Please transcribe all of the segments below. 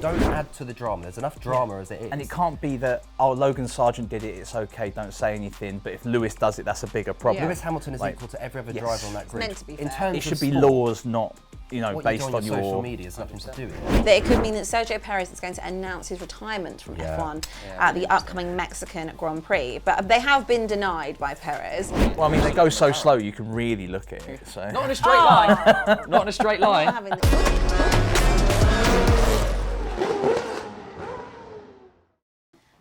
Don't add to the drama. There's enough drama as it is. And it can't be that, oh, Logan Sargent did it, it's okay, don't say anything. But if Lewis does it, that's a bigger problem. Lewis Hamilton is equal to every other driver on that grid. It's meant to be fair. In terms It should of be sport, laws, not, what based you do on your social media has nothing to do with it. That it could mean that Sergio Perez is going to announce his retirement from F1 at the upcoming Mexican Grand Prix. But they have been denied by Perez. Well, I mean, they go so slow, you can really look at it. So. Not in a straight line. Not in a straight line. Not having the-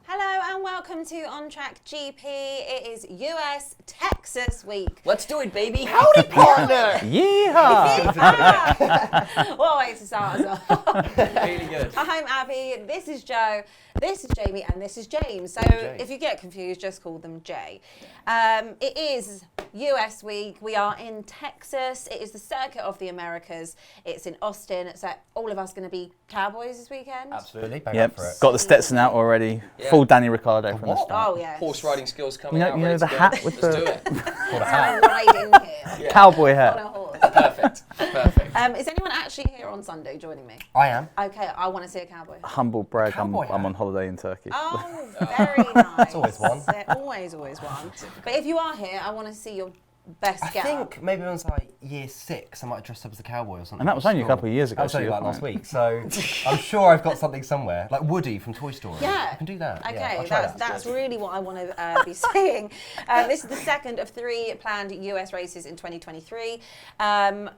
Hello and welcome to On Track GP. It is US Texas week. Let's do it, baby. Howdy, partner! Yeehaw! What a way to start us off. Really good. I'm Abby, this is Joe, this is Jamie, and this is James. So if you get confused, just call them Jay. It is US week. We are in Texas. It is the Circuit of the Americas. It's in Austin. So all of us going to be cowboys this weekend. Absolutely. Bang Yep, up for it. got the Stetson out already. Yeah. Full Danny Ricciardo from the what? start. Oh yeah. Horse riding skills coming out. You know ready the to go. hat with Let's the- do it. What a And hat. ride in here Cowboy on a hat. horse. Perfect. Perfect. Is anyone actually here on Sunday joining me? I am. Okay, I want to see a cowboy. Humble brag, I'm Cowboy hat. on holiday in Turkey. Oh, very nice. That's always one. They're always one. But if you are here, I want to see your best I get up. think maybe when I was like year 6, I might have dressed up as a cowboy or something. And that was only a couple of years ago, That was so only you're like last fine. week. So I'm sure I've got something somewhere, like Woody from Toy Story. Yeah. I can do that. Okay, yeah, I'll try that's really what I want to be seeing. This is the second of 3 planned US races in 2023.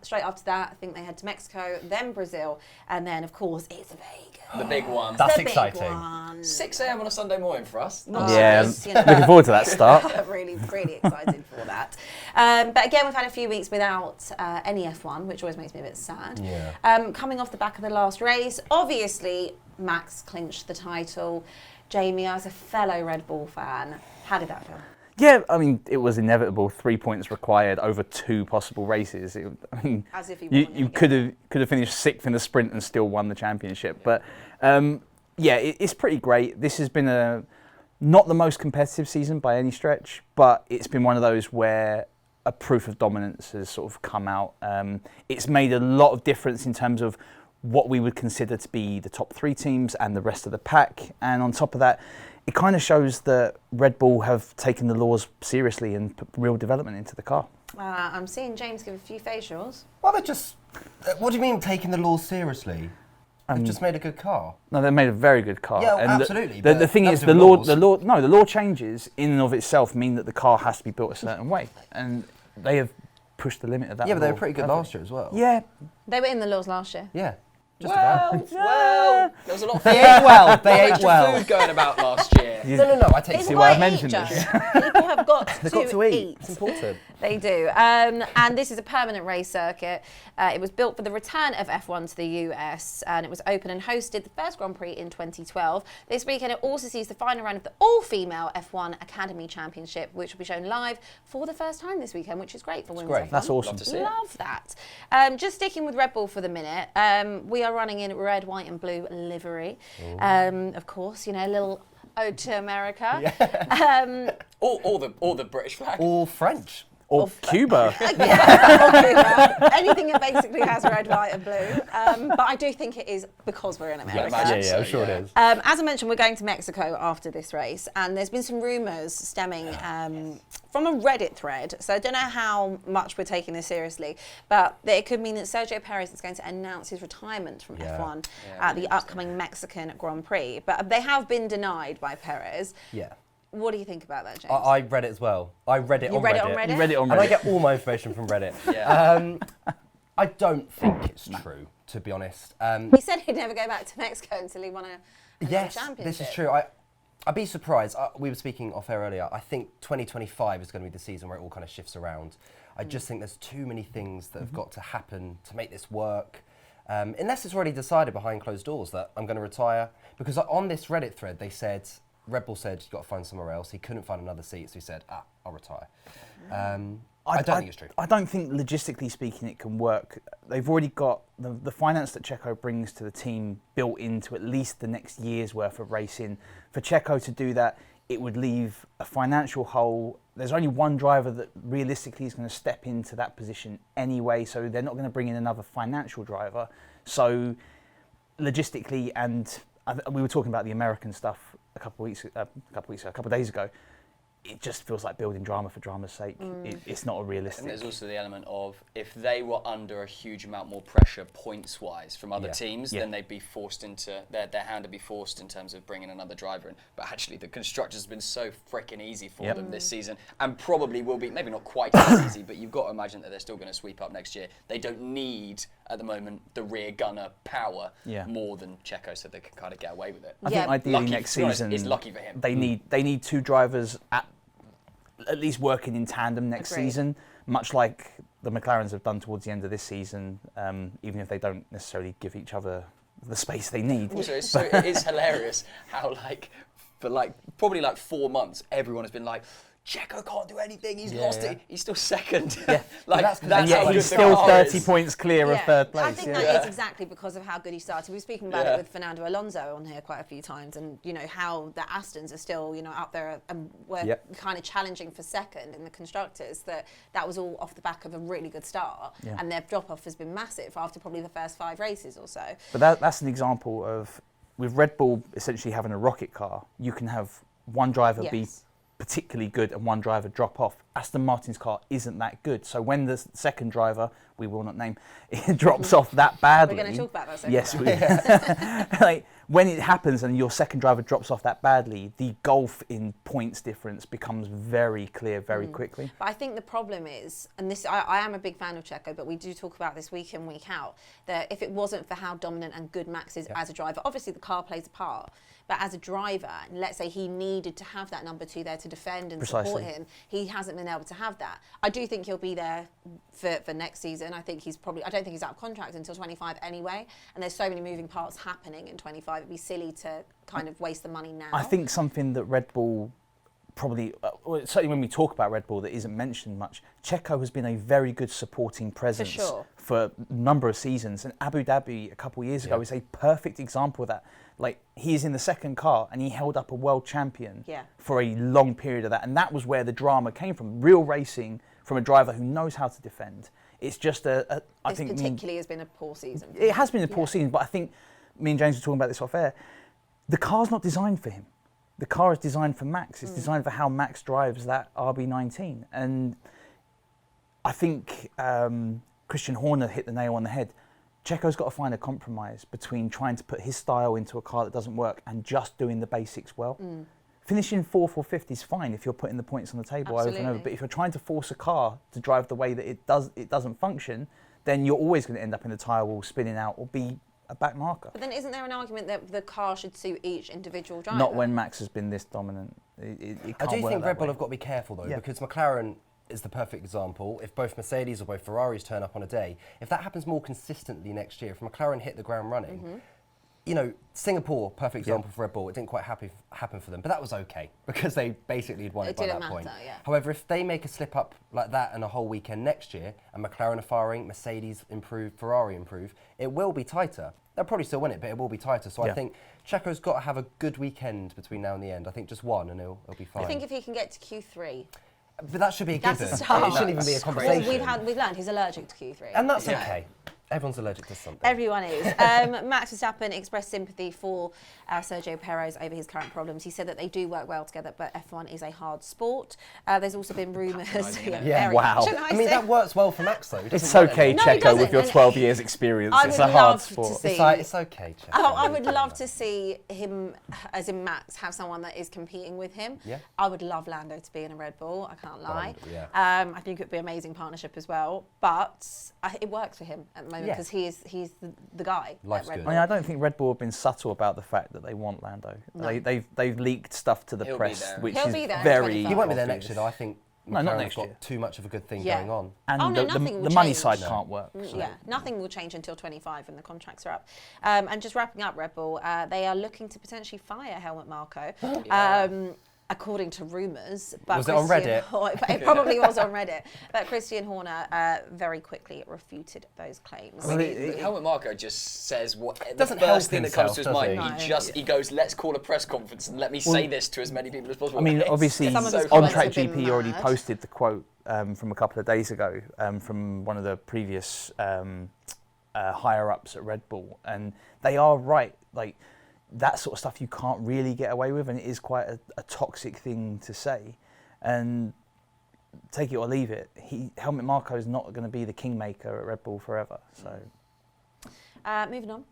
Straight after that, I think they head to Mexico, then Brazil, and then of course it's Vegas. The big one. That's The big exciting. one. 6 a.m. on a Sunday morning for us. Not Yeah, just, you know. looking forward to that start. really excited for that. But again, we've had a few weeks without any F1, which always makes me a bit sad. Yeah. Coming off the back of the last race, obviously Max clinched the title. Jamie, as a fellow Red Bull fan, how did that feel? Yeah, I mean, it was inevitable. 3 points required over 2 possible races. I mean, As if he won you it could have finished 6th in the sprint and still won the championship. But yeah, it's pretty great. This has been not the most competitive season by any stretch, but it's been one of those where a proof of dominance has sort of come out. It's made a lot of difference in terms of what we would consider to be the top 3 teams and the rest of the pack. And on top of that, it kind of shows that Red Bull have taken the laws seriously and put real development into the car. I'm seeing James give a few facials. Well, they're just. What do you mean taking the laws seriously? They've just made a good car. No, they made a very good car. Yeah, and absolutely, The but thing is, nothing with laws. the law changes in and of itself mean that the car has to be built a certain way, and they have pushed the limit of that. Yeah, but they were law pretty good perfectly. last year as well. Yeah, They were in the laws last year. Yeah. Just about. Well, there was a lot of They ate well. They ate extra well. food going about last year. No. I take It's See it. why why I've I mentioned eat, this? Joe. People have got They've got to eat. It's important. They do. And this is a permanent race circuit. It was built for the return of F1 to the US, and it was open and hosted the first Grand Prix in 2012. This weekend, it also sees the final round of the all-female F1 Academy Championship, which will be shown live for the first time this weekend, which is great for women's great. F1. that's awesome. Love to see it. Love that. Just sticking with Red Bull for the minute, we are running in red, white and blue livery. Of course, you know, a little ode to America. All the British flag. All French. Or Cuba. Anything that basically has red, white and blue. But I do think it is because we're in America. imagine I'm sure it is. As I mentioned, we're going to Mexico after this race, and there's been some rumours stemming from a Reddit thread. So I don't know how much we're taking this seriously, but it could mean that Sergio Perez is going to announce his retirement from F1 at the upcoming Mexican Grand Prix. But they have been denied by Perez. Yeah. What do you think about that, James? I read it as well. I read it You on read Reddit. it on Reddit? You read it on And I Reddit. get all my information from Reddit. Yeah. I don't think it's true, to be honest. He said he'd never go back to Mexico until he won a Yes, championship. this is true. I'd be surprised. We were speaking off air earlier. I think 2025 is going to be the season where it all kind of shifts around. I just think there's too many things that have got to happen to make this work. Unless it's already decided behind closed doors that I'm going to retire. Because on this Reddit thread, they said, Red Bull said, you've got to find somewhere else. He couldn't find another seat, so he said, I'll retire. I don't think it's true. I don't think, logistically speaking, it can work. They've already got the finance that Checo brings to the team built into at least the next year's worth of racing. For Checo to do that, it would leave a financial hole. There's only one driver that realistically is going to step into that position anyway, so they're not going to bring in another financial driver. So logistically, and we were talking about the American stuff a couple of days ago. It just feels like building drama for drama's sake. It's not a realistic. And there's also the element of if they were under a huge amount more pressure points-wise from other teams, then they'd be forced into their hand would be forced in terms of bringing another driver in. But actually, the constructors have been so freaking easy for them this season, and probably will be maybe not quite as easy, but you've got to imagine that they're still going to sweep up next year. They don't need at the moment the rear gunner power more than Checo, so they can kind of get away with it. I think ideally next season is lucky for him. They need two drivers at least working in tandem next season, much like the McLarens have done towards the end of this season, even if they don't necessarily give each other the space they need. Also, it is hilarious how for probably 4 months, everyone has been like, Checo can't do anything. He's lost it. He's still second. Yeah. that's and yet he's still 30 points clear of third place. I think that is exactly because of how good he started. We were speaking about it with Fernando Alonso on here quite a few times, and how the Astons are still up there and were kind of challenging for second in the constructors. That was all off the back of a really good start, and their drop off has been massive after probably the first 5 races or so. But that's an example of, with Red Bull essentially having a rocket car, you can have one driver be particularly good and one driver drop off. Aston Martin's car isn't that good, so when the second driver, we will not name, it drops off that badly. We're going to talk about that second. Yes, we. When it happens and your second driver drops off that badly, the gulf in points difference becomes very clear very quickly. But I think the problem is, and this I am a big fan of Checo, but we do talk about this week in, week out, that if it wasn't for how dominant and good Max is as a driver, obviously the car plays a part, but as a driver, let's say he needed to have that number 2 there to defend and support him, he hasn't been able to have that. I do think he'll be there for next season. I don't think he's out of contract until 25 anyway, and there's so many moving parts happening in 25. It'd be silly to kind of waste the money now. I think something that Red Bull probably, certainly when we talk about Red Bull that isn't mentioned much, Checo has been a very good supporting presence for a number of seasons, and Abu Dhabi a couple of years ago is a perfect example of that. He's in the second car and he held up a world champion for a long period of that, and that was where the drama came from. Real racing from a driver who knows how to defend. It's just I think particularly has been a poor season. It has been a poor season, but I think me and James were talking about this off air. The car's not designed for him. The car is designed for Max. It's designed for how Max drives that RB19. And I think Christian Horner hit the nail on the head. Checo's got to find a compromise between trying to put his style into a car that doesn't work and just doing the basics well. Finishing 4th or 5th is fine if you're putting the points on the table over and over. But if you're trying to force a car to drive the way that it doesn't function, then you're always going to end up in the tyre wall spinning out or be a back marker. But then isn't there an argument that the car should suit each individual driver? Not when Max has been this dominant. It I do think Red Bull way. have got to be careful though, because McLaren is the perfect example. If both Mercedes or both Ferraris turn up on a day, if that happens more consistently next year, if McLaren hit the ground running, Singapore, perfect example for Red Bull, it didn't quite happen for them, but that was okay because they basically had won it by that point. However, if they make a slip up like that and a whole weekend next year, and McLaren are firing, Mercedes improve, Ferrari improve, it will be tighter. They'll probably still win it, but it will be tighter. So I think Checo's got to have a good weekend between now and the end. I think just one and he'll be fine. I think if he can get to Q3. But that should be a given. That's a start. It shouldn't even be a conversation. Well, we've learned he's allergic to Q3. And that's okay. Everyone's allergic to something. Everyone is. Max Verstappen expressed sympathy for Sergio Perez over his current problems. He said that they do work well together, but F1 is a hard sport. There's also been rumours. Wow. I mean, that works well for Max, though. It's okay, Checo, with your 12 years experience. It's a hard sport. It's okay, Checo. I would love to see him, as in Max, have someone that is competing with him. Yeah. I would love Lando to be in a Red Bull, I can't lie. I think it would be an amazing partnership as well. But it works for him at the moment because he's the guy at Red Bull. I don't think Red Bull have been subtle about the fact that they want Lando. No. They've leaked stuff to the press, which is very. He won't be there next year, though. I think McLaren's got year. too much of a good thing going on. And the money side can't work. So. Nothing will change until 25 when the contracts are up. And just wrapping up Red Bull, they are looking to potentially fire Helmut Marko. According to rumours. Was it on Reddit? It probably was on Reddit. But Christian Horner very quickly refuted those claims. Helmut Marko just says what the doesn't first thing that comes to his himself, mind. He goes, let's call a press conference and let me say this to as many people as possible. I mean, obviously, On Track GP already posted the quote from a couple of days ago from one of the previous higher ups at Red Bull, and they are right. Like that sort of stuff you can't really get away with, and it is quite a toxic thing to say. And take it or leave it, Helmut Marko is not going to be the kingmaker at Red Bull forever. So. Moving on,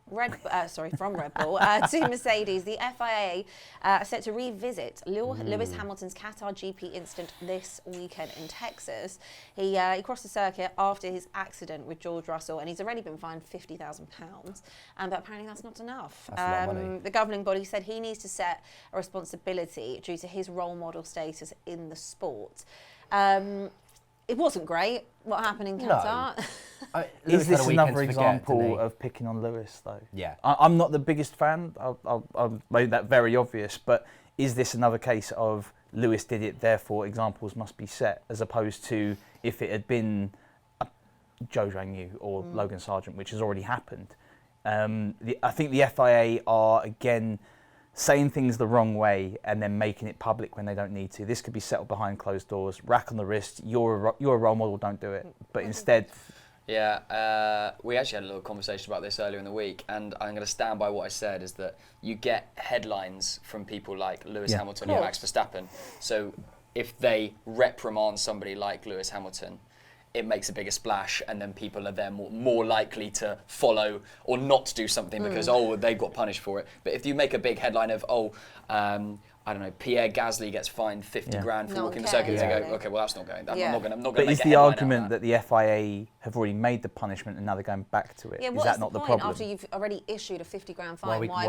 from Red Bull to Mercedes. The FIA are set to revisit Lewis Hamilton's Qatar GP incident this weekend in Texas. He crossed the circuit after his accident with George Russell, and he's already been fined £50,000. But apparently that's not enough. That's a lot of money. The governing body said he needs to set a responsibility due to his role model status in the sport. It wasn't great what happened in Qatar. No. Is this another example of picking on Lewis, though? Yeah. I'm not the biggest fan. I've made that very obvious. But is this another case of Lewis did it, therefore examples must be set, as opposed to if it had been Zhou Zhangyu or Logan Sargent, which has already happened? I think the FIA are, again, saying things the wrong way and then making it public when they don't need to. This could be settled behind closed doors, rack on the wrist, you're a role model, don't do it. But instead... Yeah, we actually had a little conversation about this earlier in the week, and I'm going to stand by what I said, is that you get headlines from people like Lewis Hamilton and Max Verstappen. So if they reprimand somebody like Lewis Hamilton, it makes a bigger splash, and then people are then more likely to follow or not do something because, they've got punished for it. But if you make a big headline of, I don't know, Pierre Gasly gets fined 50 grand for walking the circuit, they go, okay, well, that's not going. I'm not going to make a headline. But is the argument that the FIA have already made the punishment and now they're going back to it? Yeah, is that not the problem? After you've already issued a 50 grand fine, why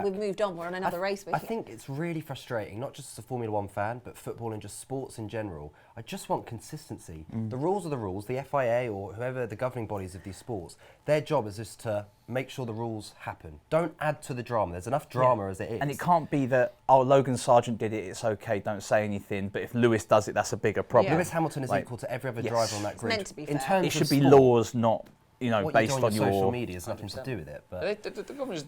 we've moved on, we're on another race with I think it's really frustrating, not just as a Formula One fan, but football and just sports in general. I just want consistency. The rules are the rules. The FIA or whoever the governing bodies of these sports, their job is just to make sure the rules happen. Don't add to the drama. There's enough drama as it is. And it can't be that, Logan Sargent did it, it's okay, don't say anything. But if Lewis does it, that's a bigger problem. Lewis Hamilton is equal to every other driver on that grid. It's meant to be fair. In terms it should of be sport, laws, not what based you do on your social media has nothing to do with it. But the problem is,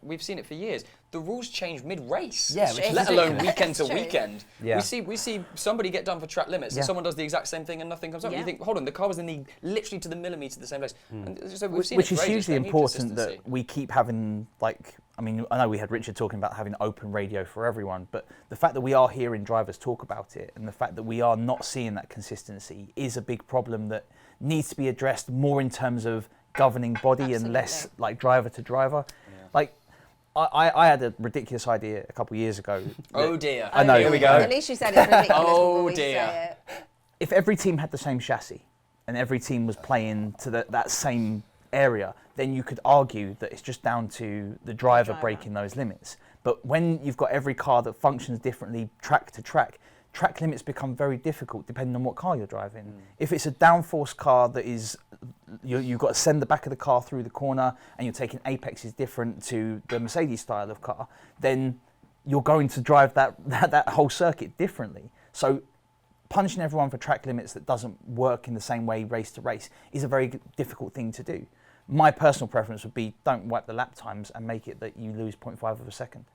we've seen it for years. The rules change mid-race, yeah, which let is alone ridiculous. weekend to It's true. weekend. Yeah. We see somebody get done for track limits, and someone does the exact same thing, and nothing comes up. Yeah. You think, hold on, the car was literally to the millimetre the same place. And so we've seen Which it is for ages. hugely They need important that consistency. we keep having, I know we had Richard talking about having open radio for everyone, but the fact that we are hearing drivers talk about it and the fact that we are not seeing that consistency is a big problem that needs to be addressed more in terms of governing body and less like driver to driver. Like I had a ridiculous idea a couple of years ago. Oh dear. I know. Here we go. At least you said it's ridiculous before we dear. say it. If every team had the same chassis and every team was playing to that same area, then you could argue that it's just down to the driver breaking those limits. But when you've got every car that functions differently track to track limits become very difficult depending on what car you're driving. If it's a downforce car that is, you've got to send the back of the car through the corner and you're taking apexes different to the Mercedes style of car, then you're going to drive that whole circuit differently. So punishing everyone for track limits that doesn't work in the same way race to race is a very difficult thing to do. My personal preference would be don't wipe the lap times and make it that you lose 0.5 of a second.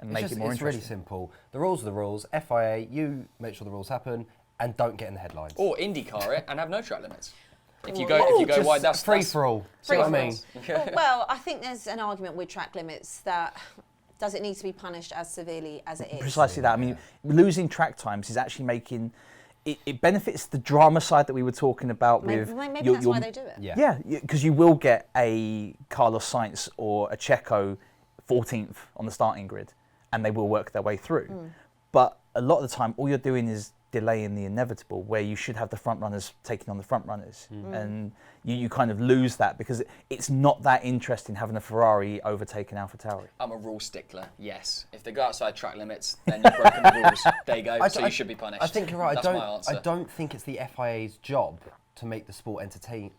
And make it more it's interesting. really simple. The rules are the rules. FIA, you make sure the rules happen and don't get in the headlines. Or IndyCar it and have no track limits. If you Ooh, go just wide, that's free for all. See what I mean? Well, I think there's an argument with track limits that does it need to be punished as severely as it is? Precisely that. I mean, losing track times is actually making it benefits the drama side that we were talking about Maybe with. that's why they do it. Yeah. Yeah, because you will get a Carlos Sainz or a Checo 14th on the starting grid, and they will work their way through. But a lot of the time, all you're doing is delaying the inevitable, where you should have the front runners taking on the front runners, and you kind of lose that because it's not that interesting having a Ferrari overtaking AlphaTauri. I'm a rule stickler, yes. If they go outside track limits, then you've broken the rules. There you go, so you should be punished. I think you're right. That's my answer. I don't think it's the FIA's job to make the sport entertaining.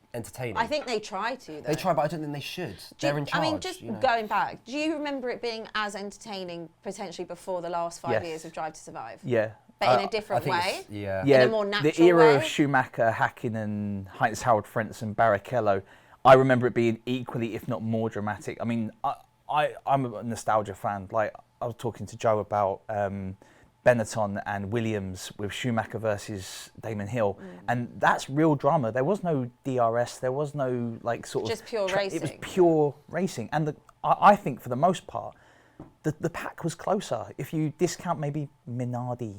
I think they try to, though. They try, but I don't think they should. They're in charge. I mean, just going back, do you remember it being as entertaining potentially before the last 5 years of Drive to Survive? Yeah. But in a different way? Yeah. In a more natural the era way? of Schumacher, Hakkinen, Heinz-Harald Frenz and Barrichello, I remember it being equally, if not more dramatic. I mean, I'm a nostalgia fan. Like, I was talking to Joe about Benetton and Williams with Schumacher versus Damon Hill, and that's real drama. There was no DRS, there was no just pure racing. It was pure racing, and I think for the most part, the pack was closer. If you discount maybe Minardi,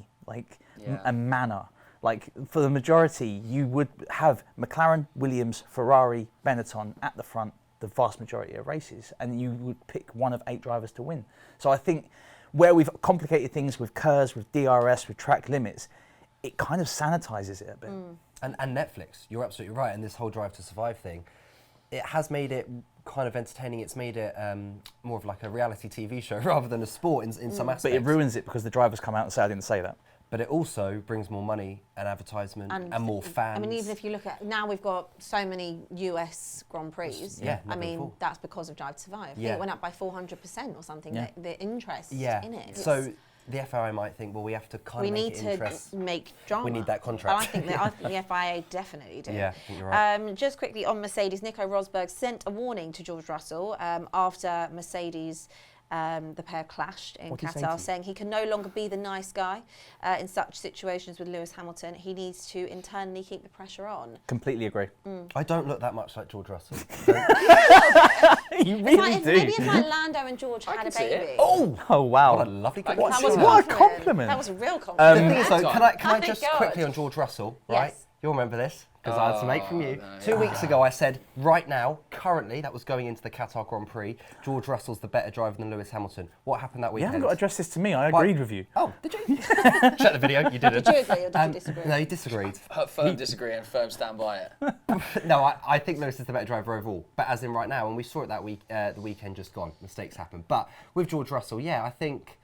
and Manor, for the majority, you would have McLaren, Williams, Ferrari, Benetton at the front the vast majority of races, and you would pick one of 8 drivers to win. So I think where we've complicated things with KERS, with DRS, with track limits, it kind of sanitizes it a bit. And Netflix, you're absolutely right, and this whole Drive to Survive thing, it has made it kind of entertaining. It's made it more of like a reality TV show rather than a sport in some aspects. But it ruins it because the drivers come out and say, I didn't say that. But it also brings more money and advertisement and more fans. I mean, even if you look at, now we've got so many US Grand Prix. Yeah, I mean, that's because of Drive to Survive. I think it went up by 400% or something, the interest in it. So the FIA might think, well, we have to kind of make it interest. We need to make drama. We need that contract. I think the FIA definitely do. Yeah, I think you're right. Just quickly on Mercedes, Nico Rosberg sent a warning to George Russell after Mercedes, the pair clashed in Qatar, saying he can no longer be the nice guy in such situations with Lewis Hamilton. He needs to internally keep the pressure on. Completely agree. I don't look that much like George Russell. You really do. Maybe if Lando and George had a baby. Oh wow. What a lovely What a compliment. That was a real compliment. The thing is, though, can I just quickly on George Russell, right? Yes. You'll remember this, because I had some mate from you. 2 weeks ago, I said, right now, currently, that was going into the Qatar Grand Prix, George Russell's the better driver than Lewis Hamilton. What happened that You weekend? haven't got to address this to me. I agreed with you. Oh, did you? Check the video. You didn't. Did you agree or did you disagree? No, you disagreed. Firm disagree and firm stand by it. No, I think Lewis is the better driver overall. But as in right now, and we saw it that week, the weekend just gone, mistakes happen. But with George Russell, I think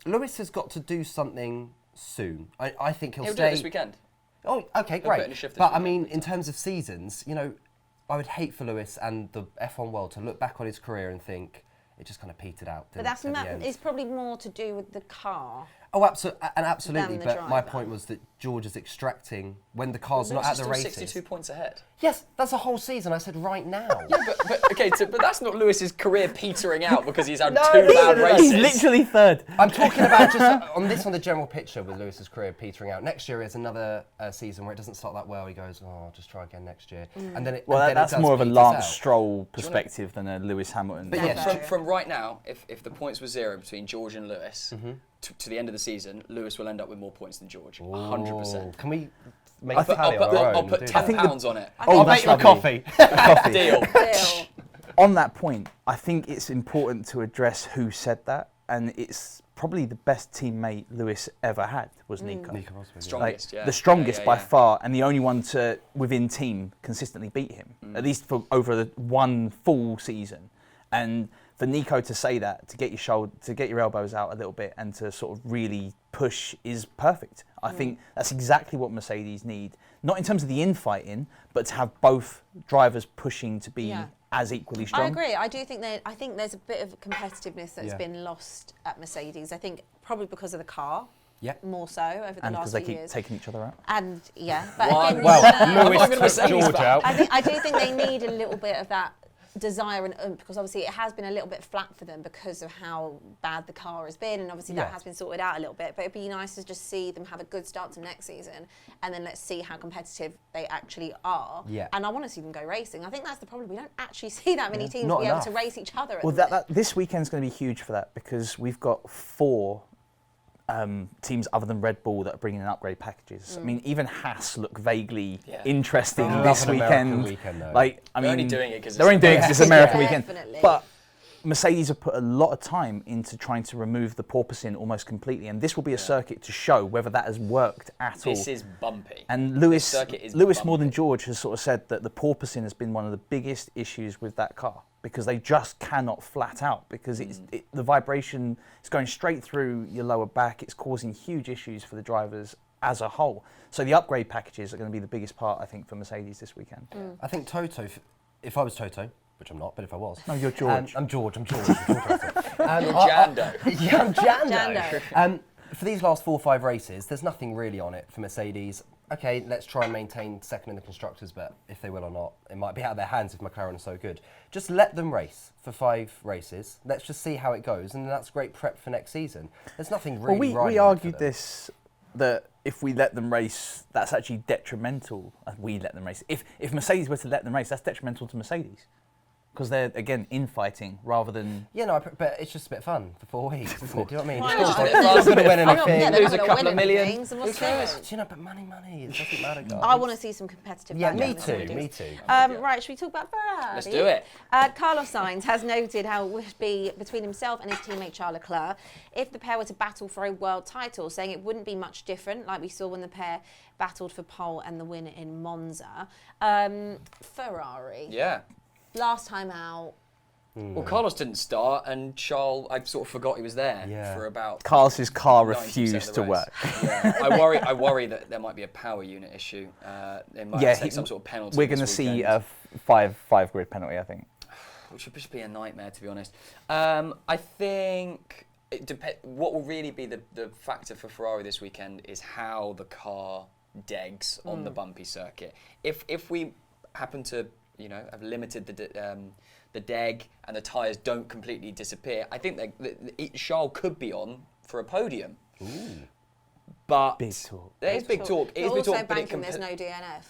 Lewis has got to do something soon. I think he'll do stay it this weekend. Oh, okay, He'll put in a great. shift this But I weekend. mean, in terms of seasons, I would hate for Lewis and the F1 world to look back on his career and think it just kind of petered out. But that's it's probably more to do with the car. Oh, absolutely. the But my driver. point was that George is extracting when the car's not at the Lewis is races. still 62 points ahead. Yes, that's a whole season. I said right now. But that's not Lewis's career petering out because he's had No, two no, bad no, no. races. He's literally third. I'm talking about just on the general picture with Lewis's career petering out. Next year is another season where it doesn't start that well. He goes, I'll just try again next year. And then That's it more of a peters Lance out. Stroll perspective than a Lewis Hamilton. But yes, From right now, if the points were 0 between George and Lewis, to the end of the season, Lewis will end up with more points than George. 100%. Can we make a tally of our own? I'll put and do £10 on it. I'll that's make you a lovely. coffee. Deal. On that point, I think it's important to address who said that, and it's probably the best teammate Lewis ever had was Nico. Nico Rosberg, Strongest, The strongest by far, and the only one to, within team, consistently beat him, at least for over the one full season. And for Nico to say that, to get your elbows out a little bit and to sort of really push is perfect. I think that's exactly what Mercedes need. Not in terms of the infighting, but to have both drivers pushing to be as equally strong. I agree. I do think I think there's a bit of competitiveness that's been lost at Mercedes. I think probably because of the car. Yeah. More so over the And last because they few keep years. taking each other out. And but One- again, Well, I'm not gonna Lewis say took he's George bad. out. I do think they need a little bit of that desire and oomph, because obviously it has been a little bit flat for them because of how bad the car has been, and obviously that has been sorted out a little bit. But it'd be nice to just see them have a good start to next season, and then let's see how competitive they actually are. Yeah. And I want to see them go racing. I think that's the problem. We don't actually see that many teams Not be enough. able to race each other. At Well, the minute. this weekend's going to be huge for that because we've got 4 teams other than Red Bull that are bringing in upgrade packages. I mean, even Haas look vaguely interesting I this love an American weekend. weekend, though. They're only doing it 'cause they're only doing it 'cause it's American weekend. Definitely. But Mercedes have put a lot of time into trying to remove the porpoising almost completely, and this will be a circuit to show whether that has worked at all. This is bumpy. And This circuit is Lewis more than bumpy. George has sort of said that the porpoising has been one of the biggest issues with that car because they just cannot flat out because the vibration is going straight through your lower back. It's causing huge issues for the drivers as a whole. So the upgrade packages are going to be the biggest part, I think, for Mercedes this weekend. I think Toto, if I was Toto, which I'm not, but if I was. No, you're George. I'm George. I'm George Russell. You're Jando. Yeah, I'm Jando. Jando. For these last 4 or 5 races, there's nothing really on it for Mercedes. okay, let's try and maintain second in the constructors, but if they will or not, it might be out of their hands if McLaren are so good. Just let them race for 5 races. Let's just see how it goes, and that's great prep for next season. There's nothing really we argued this, that if we let them race, that's actually detrimental. We let them race. If Mercedes were to let them race, that's detrimental to Mercedes. Because they're, again, infighting rather than... Yeah, no, but it's just a bit of fun for 4 weeks, isn't it? Do you know what I mean? Why It's not? not going to win anything. Lose a couple of million. Do you know, but money, it doesn't matter, guys. I want to see some competitive. Yeah, battles. me too. Right, should we talk about Ferrari? Let's do it. Carlos Sainz has noted how it would be between himself and his teammate Charles Leclerc if the pair were to battle for a world title, saying it wouldn't be much different, like we saw when the pair battled for pole and the win in Monza. Ferrari. Yeah. Last time out. Well, Carlos didn't start, and Charles, I sort of forgot he was there for about. Carlos's car 90% of refused the to race. work. Yeah. I worry that there might be a power unit issue. They might have to take some sort of penalty. We're going to see a five grid penalty, I think. Which would just be a nightmare, to be honest. I think what will really be the factor for Ferrari this weekend is how the car degs on the bumpy circuit. If we happen to, have limited the deg and the tyres don't completely disappear, I think Charles could be on for a podium. Ooh. But big talk. There is big talk. You're also banking there's no DNF.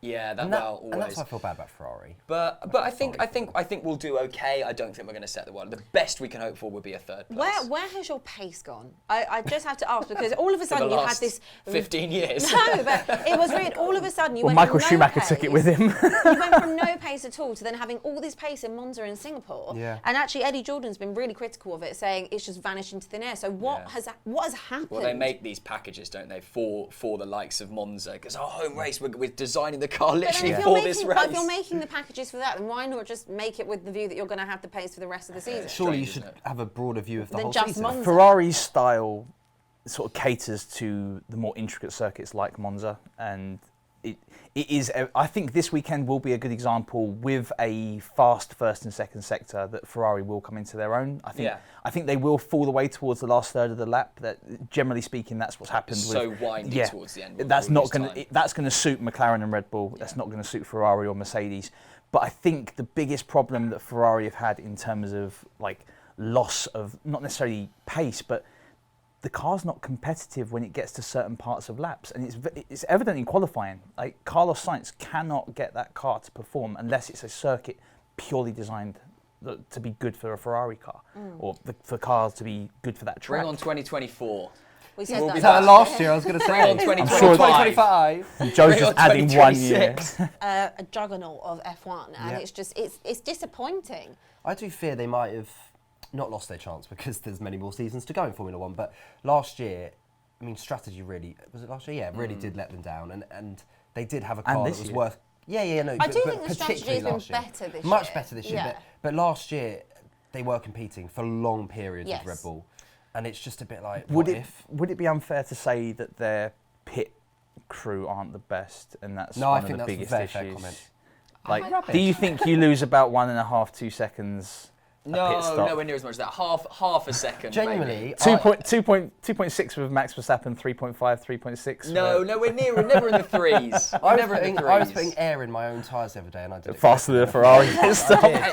Yeah, and that's why I feel bad about Ferrari. But I think we'll do okay. I don't think we're going to set the world. The best we can hope for would be a 3rd place. Where has your pace gone? I just have to ask, because all of a sudden you had this 15 years. No, but it was weird. All of a sudden you went Michael from Schumacher no took it pace, with him. You went from no pace at all to then having all this pace in Monza and Singapore. Yeah. And actually Eddie Jordan's been really critical of it, saying it's just vanished into thin air. So what has happened? Well, they make these packages, don't they, for the likes of Monza, because our home race, we're designing the car literally for this race. If you're making the packages for that, then why not just make it with the view that you're going to have the pace for the rest of the season? Surely you should have a broader view of the whole season. Monza. Ferrari's style sort of caters to the more intricate circuits like Monza, and it is. I think this weekend will be a good example with a fast first and second sector that Ferrari will come into their own. I think they will fall away towards the last third of the lap. That, generally speaking, that's what's happened. So windy towards the end. That's not going to. That's going to suit McLaren and Red Bull. That's not going to suit Ferrari or Mercedes. But I think the biggest problem that Ferrari have had in terms of loss of not necessarily pace, but the car's not competitive when it gets to certain parts of laps, and it's evident in qualifying. Carlos Sainz cannot get that car to perform unless it's a circuit purely designed to be good for a Ferrari car, or for cars to be good for that track. Bring on 2024. We said We'll be that back. Last year, I was going to say. Bring on 2025. Joe's just adding 1 year. A juggernaut of F1, and it's disappointing. I do fear they might have not lost their chance because there's many more seasons to go in Formula One. But last year, strategy really, was it last year? Yeah, really did let them down. And they did have a car that was worth... Yeah, no. I do think the strategy has been better this year. Much better this year. But last year, they were competing for long periods with Red Bull. And it's just a bit like, would it be unfair to say that their pit crew aren't the best, and that's one of the biggest issues? Fair comment. Do you think you lose about 1.5, 2 seconds? No, nowhere near as much as that. Half a second. Genuinely, 2.6 with Max Verstappen, 3.5, 3.6. No, nowhere near. We're never in the threes. I was putting air in my own tyres the other day, and I did it faster than a Ferrari.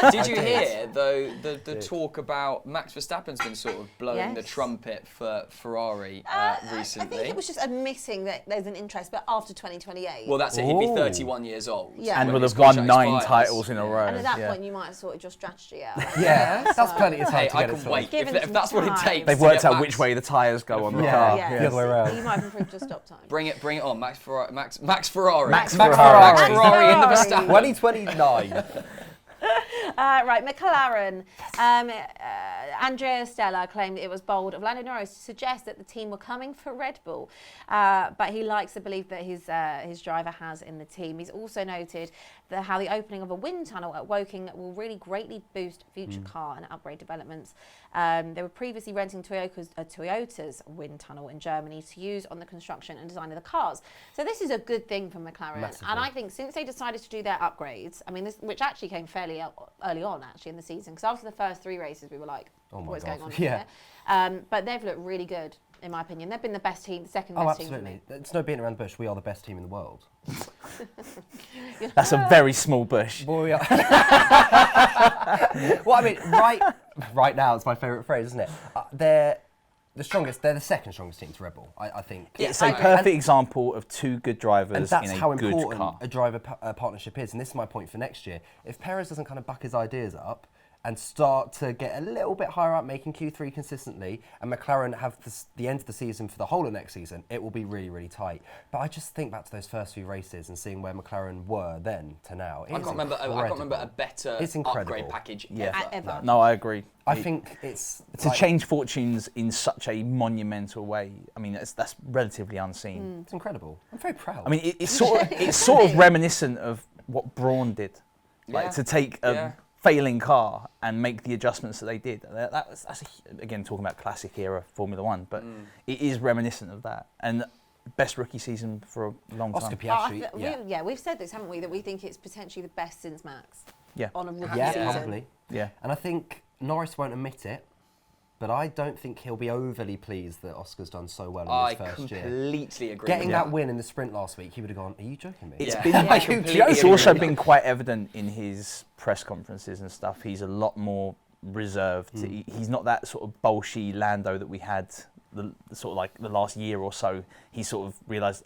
Did you hear though the talk about Max Verstappen's been sort of blowing the trumpet for Ferrari recently? I think it was just admitting that there's an interest, but after 2028. Well, that's it. He'd be 31 years old. Yeah. And will have won 9 titles in a row. And at that point, you might have sorted your strategy out. Yeah, that's plenty of time to get I it can wait. Give If that's what it takes. They've worked out which way the tyres go on the car. Yeah. The other way around. You might have improved your stop time. Bring it on, Max Ferrari. Max Ferrari Ferrari in the Verstappen. 2029. Right, McLaren. Andrea Stella claimed it was bold of Lando Norris to suggest that the team were coming for Red Bull, but he likes the belief that his driver has in the team. He's also noted how the opening of a wind tunnel at Woking will really greatly boost future car and upgrade developments. They were previously renting Toyota's wind tunnel in Germany to use on the construction and design of the cars. So this is a good thing for McLaren. Massively. And I think since they decided to do their upgrades, which actually came fairly early on actually in the season, because after the first 3 races we were like, what is going on here? But they've looked really good. in my opinion. They've been the best team, the second Oh, best team for absolutely. me. It's no beating around the bush. We are the best team in the world. That's a very small bush. Well, we are. Well, I mean, right now, it's my favourite phrase, isn't it? They're the strongest. They're the second strongest team to Red Bull, I think. It's a perfect example of two good drivers And that's in a how good important car. a driver partnership is. And this is my point for next year. If Perez doesn't kind of buck his ideas up and start to get a little bit higher up, making Q3 consistently, and McLaren have the end of the season for the whole of next season, it will be really, really tight. But I just think back to those first few races and seeing where McLaren were then to now. I can't remember a better It's incredible. upgrade package Ever. No, I agree. I think it's To change fortunes in such a monumental way, I mean, that's relatively unseen. It's incredible. I'm very proud. I mean, it's sort of reminiscent of what Brawn did, like to take a failing car and make the adjustments that they did. Again, talking about classic era Formula One, but it is reminiscent of that. And best rookie season for a long Oscar time. Piastri, We've said this, haven't we? That we think it's potentially the best since Max. Yeah. On a rookie yeah, season. probably. Yeah. And I think Norris won't admit it, but I don't think he'll be overly pleased that Oscar's done so well in his first year. I completely agree. Getting with that win in the sprint last week, he would have gone, are you joking me? It's Yeah. been Yeah, like, completely it's also agree. been quite evident in his press conferences and stuff. He's a lot more reserved. He's not that sort of bolshy Lando that we had the sort of like the last year or so. He sort of realised,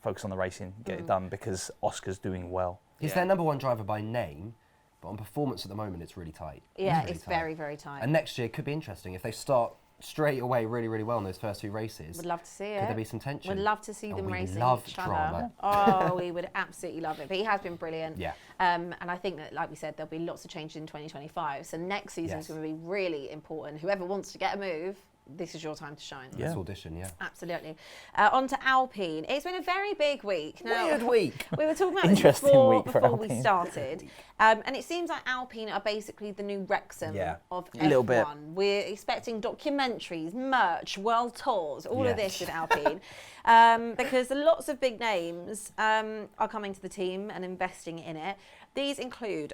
focus on the racing, get it done, because Oscar's doing well. He's their number one driver by name, but on performance at the moment, it's really tight. Yeah, really it's tight. very, very tight. And next year could be interesting if they start straight away really, really well in those first few races. Would love to see it. Could there be some tension? We'd love to see And them we racing love each drama. other. Oh, we would absolutely love it. But he has been brilliant. Yeah. And I think that, like we said, there'll be lots of changes in 2025. So next season is Yes. going to be really important. Whoever wants to get a move, this is your time to shine. Let's audition, yeah. Absolutely. On to Alpine. It's been a very big week. Now, Weird week. We were talking about this Interesting week for before we Alpine. started. And it seems like Alpine are basically the new Wrexham of A F1. little bit. We're expecting documentaries, merch, world tours, all of this Yes. with Alpine. Because lots of big names are coming to the team and investing in it. These include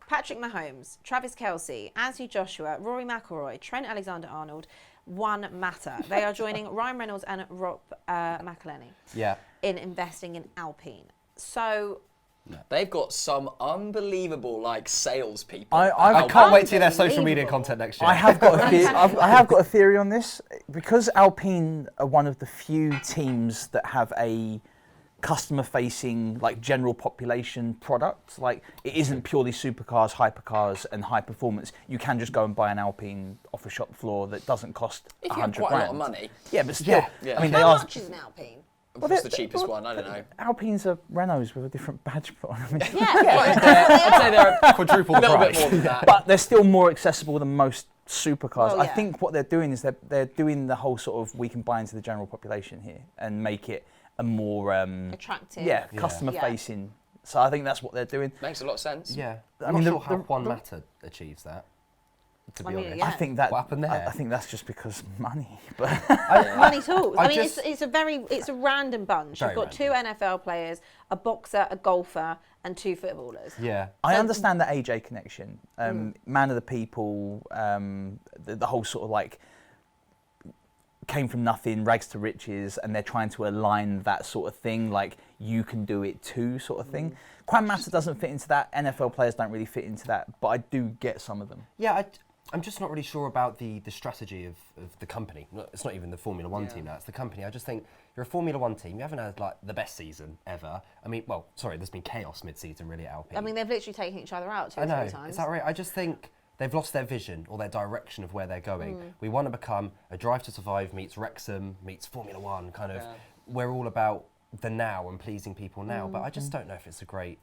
Patrick Mahomes, Travis Kelce, Anthony Joshua, Rory McIlroy, Trent Alexander-Arnold, One Matter. They are joining Ryan Reynolds and Rob McElhenney in investing in Alpine. So They've got some unbelievable salespeople. I can't wait to see their social media Unbelievable. content next year. I have got I have got a theory on this, because Alpine are one of the few teams that have a customer-facing, general population product. Like, it isn't purely supercars, hypercars, and high performance. You can just go and buy an Alpine off a shop floor that doesn't cost If you have $100 quite grand. a lot of money. Yeah, but still, Yeah. I mean, how they are. much is an Alpine? What's the cheapest one? I don't know. Alpines are Renaults with a different badge put on. I mean, I'd say they're a Quadruple little bit price. more than that. but they're still more accessible than most supercars. Well, I yeah. think what they're doing is they're doing the whole sort of, we can buy into the general population here and make it a more Attractive. customer facing. So I think that's what they're doing. Makes a lot of sense. Yeah. I I'm mean, not the- sure how the- One the- Matter achieves that, to be I mean, honest. yeah. I think that What happened there? I think that's just because money. But Money talks. I mean, just- it's a random bunch. Very You've got two NFL players, a boxer, a golfer, and two footballers. Yeah. I So- understand the AJ connection, man of the people, the whole sort of came from nothing, rags to riches, and they're trying to align that sort of thing, like you can do it too sort of thing. Quan Matter doesn't fit into that. NFL players don't really fit into that, but I do get some of them. Yeah, I'm just not really sure about the strategy of the company. It's not even the Formula One team now, it's the company. I just think you're a Formula One team. You haven't had the best season ever. I mean, there's been chaos mid-season really at Alpine. I mean, they've literally taken each other out two I or know, three times. is that right? I just think they've lost their vision or their direction of where they're going. We want to become a Drive to Survive meets Wrexham meets Formula One kind of. We're all about the now and pleasing people now, but I just don't know if it's a great,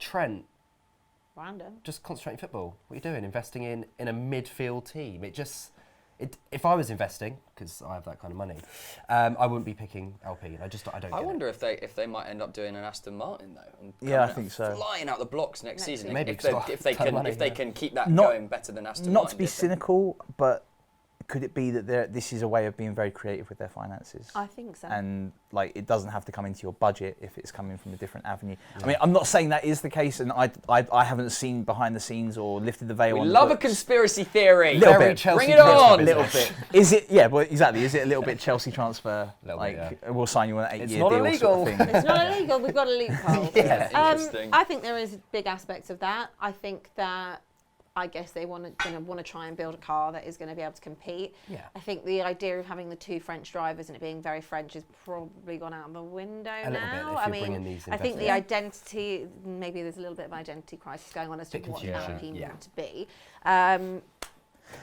Trent, Random. just concentrating football. What are you doing? Investing in a midfield team. If I was investing, because I have that kind of money, I wouldn't be picking Alpine. I don't. I get wonder if they might end up doing an Aston Martin though. And Yeah, I coming think out so. Flying out the blocks next season. Maybe if because they ton of money, can keep that Not- going better than Aston Not Martin. to be did. cynical, but could it be that this is a way of being very creative with their finances? I think so. And like, it doesn't have to come into your budget if it's coming from a different avenue. Yeah. I mean, I'm not saying that is the case, and I haven't seen behind the scenes or lifted the veil. We on love the a conspiracy theory. Little bit. Bring it on. A little bit. Is it? Yeah, well, exactly. Is it a little bit Chelsea transfer? Like, we'll sign you on an 8-year deal. It's not illegal. Sort of thing. It's not illegal. We've got a loophole. Interesting. I think there is big aspects of that. I think that. I guess they want to try and build a car that is going to be able to compete. Yeah. I think the idea of having the 2 French drivers and it being very French has probably gone out of the window now. A little bit, if you're bringing these I think the investments. identity, maybe there's a little bit of identity crisis going on as to what Alpine want to be.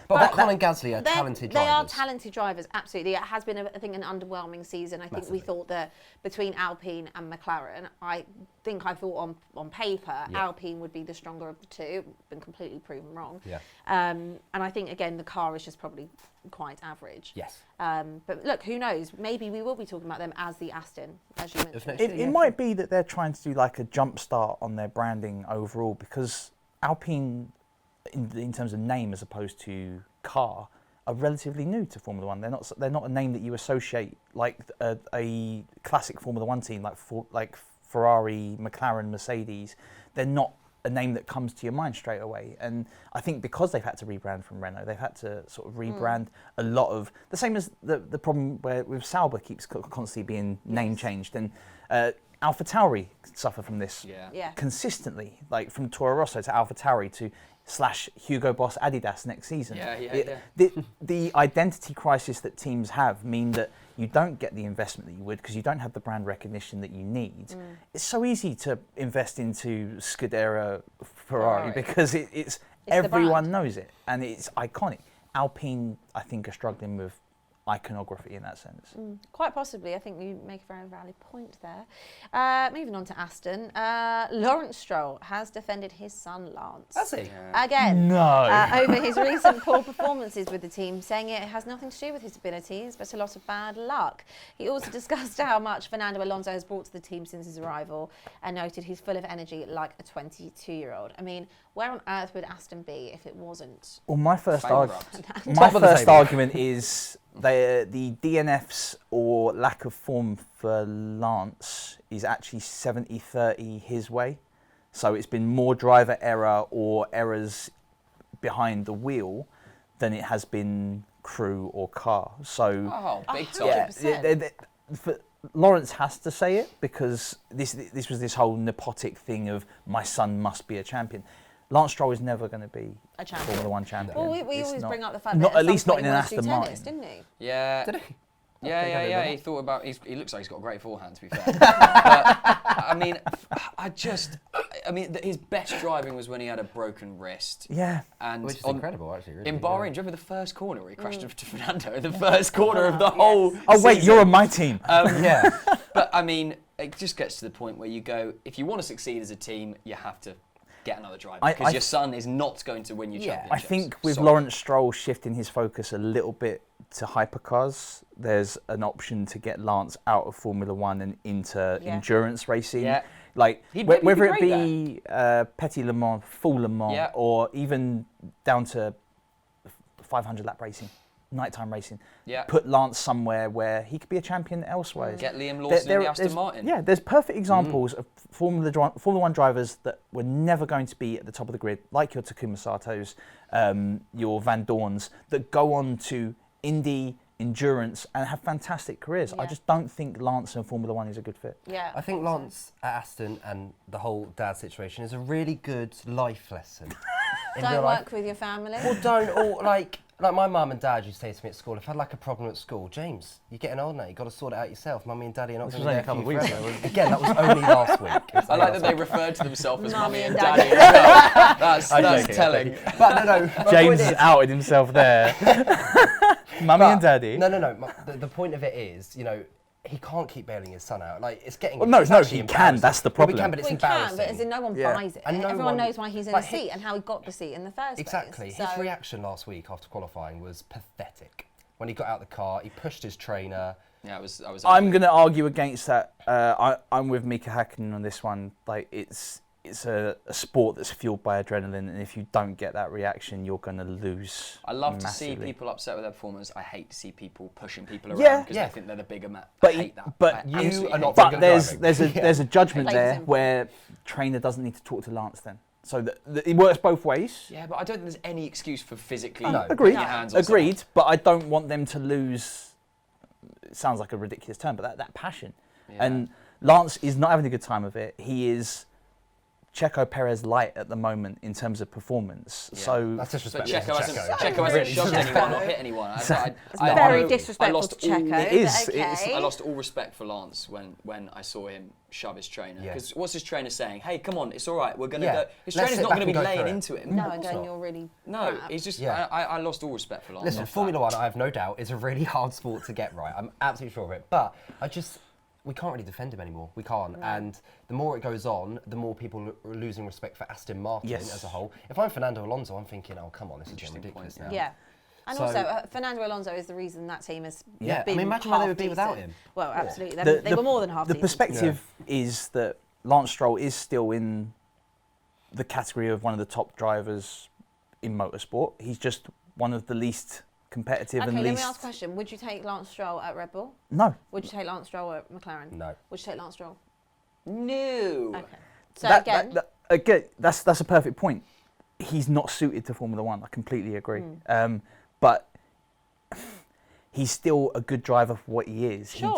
But Ocon and Gasly are talented drivers. They are talented drivers, absolutely. It has been, I think, an underwhelming season. I think we thought that between Alpine and McLaren, I thought on paper, Alpine would be the stronger of the two. Been completely proven wrong. Yeah. And I think, again, the car is just probably quite average. Yes. But look, who knows? Maybe we will be talking about them as the Aston, as you mentioned. It might be that they're trying to do like a jump start on their branding overall, because Alpine, in terms of name as opposed to car, are relatively new to Formula One. They're not a name that you associate like a classic Formula One team like Ferrari, McLaren, Mercedes. They're not a name that comes to your mind straight away. And I think because they've had to rebrand from Renault, they've had to sort of rebrand a lot of the same as the problem where with Sauber keeps constantly being name changed, and AlphaTauri suffer from this consistently, like from Toro Rosso to AlphaTauri to /Hugo Boss Adidas next season. The identity crisis that teams have mean that you don't get the investment that you would because you don't have the brand recognition that you need. It's so easy to invest into Scuderia Ferrari because it's everyone knows it and it's iconic. Alpine, I think, are struggling with iconography in that sense. Quite possibly. I think you make a very valid point there. Moving on to Aston, Lawrence Stroll has defended his son Lance. Has he? Again. No. Over his recent poor performances with the team, saying it has nothing to do with his abilities, but a lot of bad luck. He also discussed how much Fernando Alonso has brought to the team since his arrival and noted he's full of energy like a 22-year-old. I mean, where on earth would Aston be if it wasn't? Well, my first argument is the DNFs or lack of form for Lance is actually 70-30 his way. So it's been more driver error or errors behind the wheel than it has been crew or car. So big time. Lawrence has to say it because this was this whole nepotic thing of my son must be a champion. Lance Stroll is never going to be a Formula One champion. Well, we always bring up the fact that at least not in an Aston Martin, didn't he? Yeah. Did he? Yeah. He thought about. He looks like he's got a great forehand, to be fair. But, I mean, his best driving was when he had a broken wrist. Yeah. And which is incredible, actually. Really, in Bahrain, do you remember the first corner where he crashed into Fernando? The first corner of the whole. Oh wait, you're on my team. Yeah. But I mean, it just gets to the point where you go, if you want to succeed as a team, you have to get another driver because your son is not going to win you championships. I think with Lawrence Stroll shifting his focus a little bit to hypercars, there's an option to get Lance out of Formula One and into endurance racing. Yeah. Like whether it be Petit Le Mans, full Le Mans, or even down to 500 lap racing, nighttime racing. Yeah. Put Lance somewhere where he could be a champion elsewhere. Get Liam Lawson in the Aston Martin. Yeah, there's perfect examples of Formula One drivers that were never going to be at the top of the grid, like your Takuma Sato's, your Van Dorns, that go on to Indy, endurance, and have fantastic careers. I just don't think Lance in Formula One is a good fit. Yeah, I think Lance at Aston and the whole dad situation is a really good life lesson. Don't work with your family. Or don't, or like my mum and dad used to say to me at school, if I had like a problem at school, James, you're getting old now, you've got to sort it out yourself. Mummy and daddy are not going to be there for you forever. Again, that was only last week. I like that they referred to themselves as mummy and daddy as well. That's telling. But no, James has outed himself there. Mummy and daddy. No. The point of it is, he can't keep bailing his son out. Like, it's getting. Well, no, he can. That's the problem. We can, but it's embarrassing. But as in, no one buys it. And everyone knows why he's in the seat and how he got the seat in the first place. Exactly. His reaction last week after qualifying was pathetic. When he got out the car, he pushed his trainer. Yeah, I was. I'm going to argue against that. I'm with Mika Häkkinen on this one. Like, it's it's a sport that's fueled by adrenaline, and if you don't get that reaction, you're going to lose. I love massively. to see people upset with their performance. I hate to see people pushing people around Yeah. because they think they're the bigger man. But I hate that. but I you absolutely are not hate very that. good But at driving. there's a judgment Like there simple. where trainer doesn't need to talk to Lance then. So it works both ways. Yeah, but I don't think there's any excuse for physically No. putting Agreed. your hands on Agreed. But I don't want them to lose. It sounds like a ridiculous term, but that passion. Yeah. And Lance is not having a good time of it. He is Checo Perez light at the moment in terms of performance. Yeah. So That's But disrespectful. Checo to hasn't Really shoved disrespectful. anyone or hit anyone. Very I disrespectful lost to all- Checo. It is. but It's- okay. I lost all respect for Lance when I saw him shove his trainer. Yeah. Because what's his trainer saying? Hey, come on, it's all right. We're gonna Yeah. go. His Let's trainer's sit not back going to be and go laying through it. into him. No, Of course again, not. you're really No, crap. he's just. Yeah. I lost all respect for Lance. Listen, off that. Formula One, I have no doubt, is a really hard sport to get right. I'm absolutely sure of it. But we can't really defend him anymore. We can't. No. And the more it goes on, the more people are losing respect for Aston Martin Yes. as a whole. If I'm Fernando Alonso, I'm thinking, oh, come on, this is getting Interesting ridiculous point, now. Yeah. And So- also, Fernando Alonso is the reason that team has Yeah, I been mean, imagine where they half would be without decent. him. Well, absolutely. The- They were more than half The decent. perspective is that Lance Stroll is still in the category of one of the top drivers in motorsport. He's just one of the least competitive Okay, and let least. me ask a question. Would you take Lance Stroll at Red Bull? No. Would you take Lance Stroll at McLaren? No. Would you take Lance Stroll? No. Okay. So again, Again, that's a perfect point. He's not suited to Formula One. I completely agree. But he's still a good driver for what he is. sure.